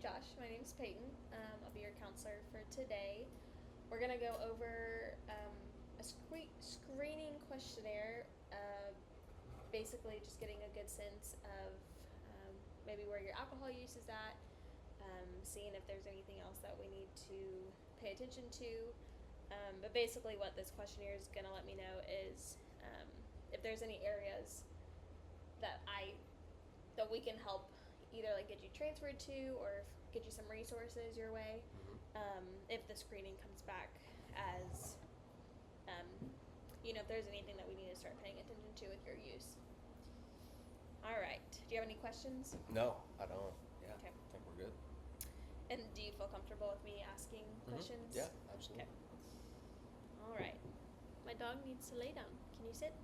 Josh. My name's Peyton. I'll be your counselor for today. We're going to go over a screening questionnaire, basically just getting a good sense of maybe where your alcohol use is at, seeing if there's anything else that we need to pay attention to. But basically what this questionnaire is going to let me know is if there's any areas that we can help either like get you transferred to or get you some resources your way, if the screening comes back as if there's anything that we need to start paying attention to with your use. All right, do you have any questions? No, I don't. Yeah, Okay. I think we're good. And do you feel comfortable with me asking questions? Yeah, absolutely. Okay. All right, my dog needs to lay down. Can you sit?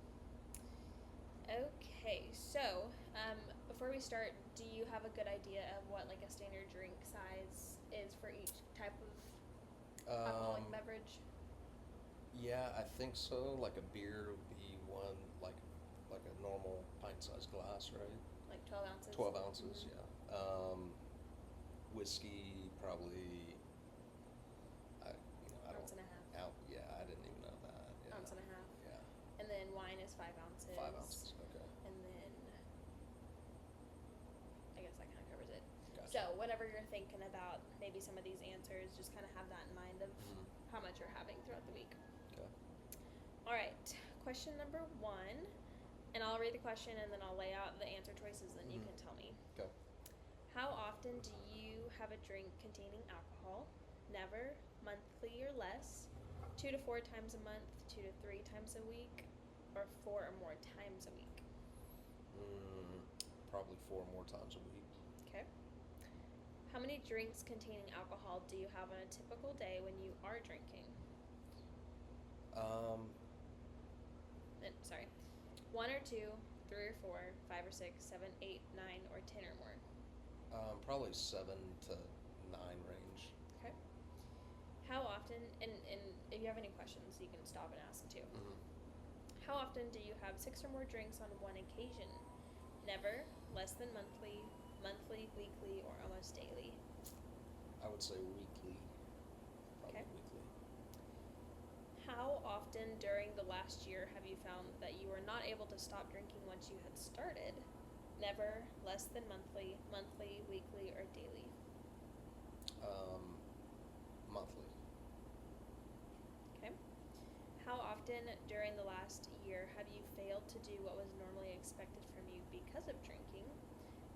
Okay, so before we start, do you have a good idea of what like a standard drink size is for each type of alcoholic beverage? Yeah, I think so. Like a beer would be one, like a normal pint-sized glass, right? Like 12 ounces? 12 ounces, yeah. Whiskey, probably, I Ounce don't... and a half. Yeah, I didn't even know that. Yeah. Ounce and a half. Yeah. And then wine is 5 ounces. 5 ounces, okay. And then I guess that kind of covers it. Gotcha. So whatever you're thinking about, maybe some of these answers, just kind of have that in mind of how much you're having throughout the week. Okay. All right, question number 1, and I'll read the question and then I'll lay out the answer choices and you can tell me. Okay. How often do you have a drink containing alcohol? Never, monthly or less, 2 to 4 times a month, 2 to 3 times a week, or 4 or more times a week? Probably 4 more times a week. Okay. How many drinks containing alcohol do you have on a typical day when you are drinking? Sorry. 1 or 2, 3 or 4, 5 or 6, 7, 8, 9, or 10 or more? Probably 7 to 9 range. Okay. How often, and if you have any questions, you can stop and ask too. How often do you have 6 or more drinks on one occasion? Never, less than monthly, weekly, or almost daily? I would say weekly. Probably Okay. weekly. How often during the last year have you found that you were not able to stop drinking once you had started? Never, less than monthly, weekly, or daily? Monthly. Okay. How often during the last year have you failed to do what was normally expected from you because of drinking?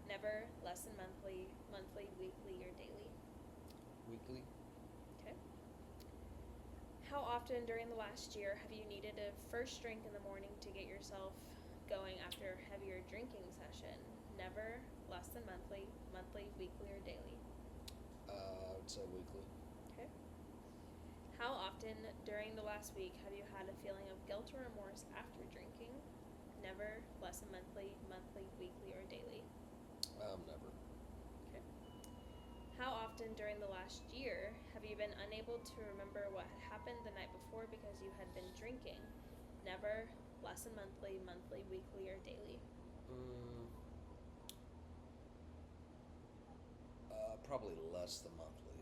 Never, less than monthly, weekly, or daily? Weekly. Okay. How often during the last year have you needed a first drink in the morning to get yourself going after a heavier drinking session? Never, less than monthly, weekly, or daily? I would say weekly. Okay. How often during the last week have you had a feeling of guilt or remorse after drinking? Never, less than monthly, weekly, or daily? Never. Okay. How often during the last year have you been unable to remember what had happened the night before because you had been drinking? Never, less than monthly, weekly, or daily? Probably less than monthly.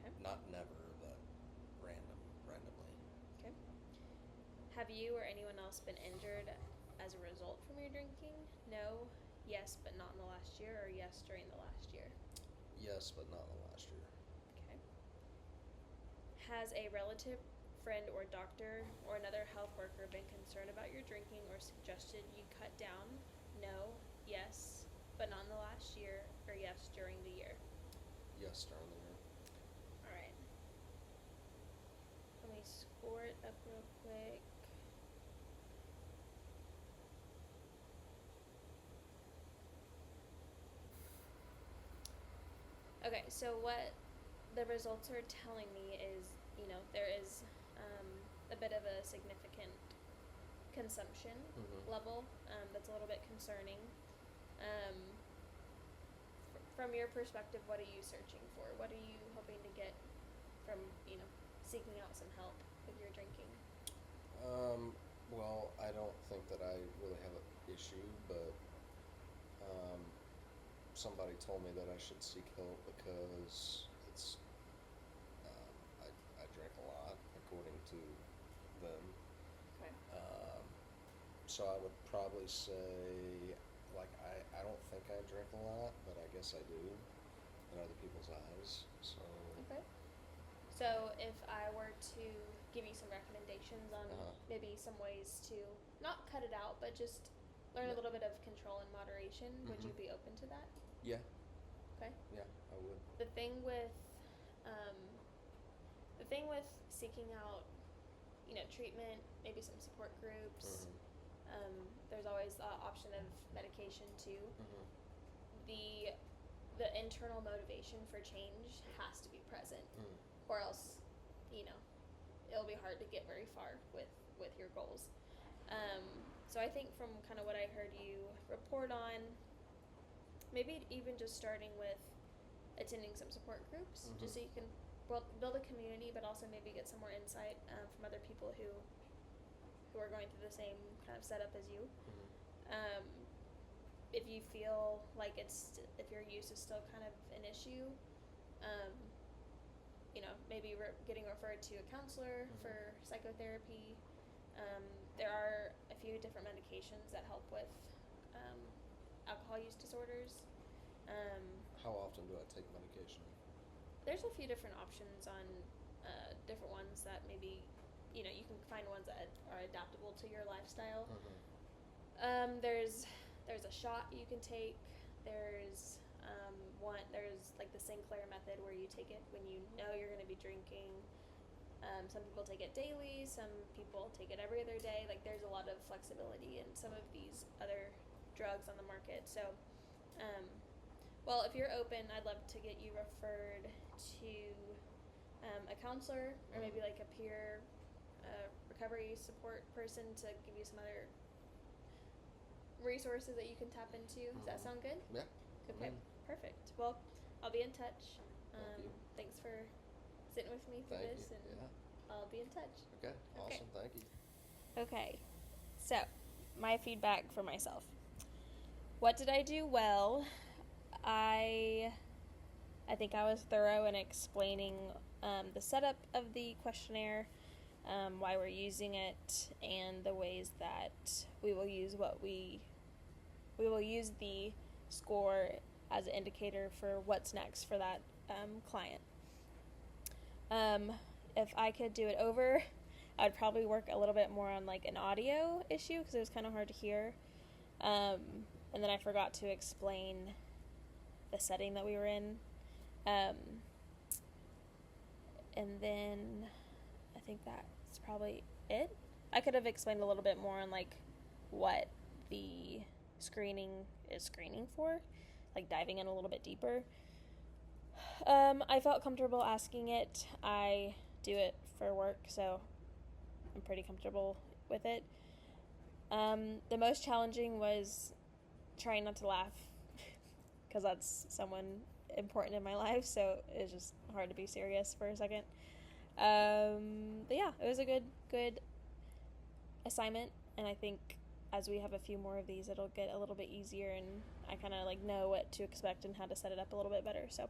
Okay. Not never, but randomly. Okay. Have you or anyone else been injured as a result from your drinking? No, yes, but not in the last year, or yes, during the last year? Yes, but not in the last year. Okay. Has a relative, friend, or doctor or another health worker been concerned about your drinking or suggested you cut down? No, yes, but not in the last year, or yes, during the year? Yes, during the year. All right. Let me score it up real quick. Okay, so what the results are telling me is, there is a bit of a significant consumption level that's a little bit concerning. From your perspective, what are you searching for? What are you hoping to get from, seeking out some help with your drinking? Well, I don't think that I really have an issue, but somebody told me that I should seek help because it's I drink a lot according to them. Okay. So I would probably say, like, I don't think I drink a lot, but I guess I do in other people's eyes. So Okay. So if I were to give you some recommendations on maybe some ways to not cut it out, but just learn a little bit of control and moderation, would you be open to that? yeah, Okay. yeah, I would. The thing with um, seeking out, treatment, maybe some support groups. There's always the option of medication too. The internal motivation for change has to be present, or else, it'll be hard to get very far with your goals. So I think from kind of what I heard you report on, maybe even just starting with attending some support groups, just so you can build a community, but also maybe get some more insight from other people who are going through the same kind of setup as you. If you feel like if your use is still kind of an issue, maybe getting referred to a counselor for psychotherapy. There are a few different medications that help with alcohol use disorders. How often do I take medication? There's a few different options on different ones that maybe, you can find ones that are adaptable to your lifestyle. There's a shot you can take. There's like the Sinclair method where you take it when you know you're going to be drinking. Some people take it daily. Some people take it every other day. Like, there's a lot of flexibility in some of these other drugs on the market. So, well, if you're open, I'd love to get you referred to a counselor or maybe like a peer recovery support person to give you some other resources that you can tap into. Does that sound good? Yeah. Okay, perfect. Well, I'll be in touch. Thank you. Thanks for sitting with me through Thank this, you. and Yeah. I'll be in touch. Okay. Awesome. Thank you. Okay, so my feedback for myself. What did I do well? I think I was thorough in explaining the setup of the questionnaire, why we're using it, and the ways that we will use the score as an indicator for what's next for that client. If I could do it over, I'd probably work a little bit more on like an audio issue because it was kind of hard to hear. And then I forgot to explain the setting that we were in. And then I think that's probably it. I could have explained a little bit more on like what the screening is screening for, like diving in a little bit deeper. I felt comfortable asking it. I do it for work, so I'm pretty comfortable with it. The most challenging was trying not to laugh because that's someone important in my life, so it's just hard to be serious for a second. But yeah, it was a good assignment, and I think as we have a few more of these, it'll get a little bit easier, and I kind of like know what to expect and how to set it up a little bit better. So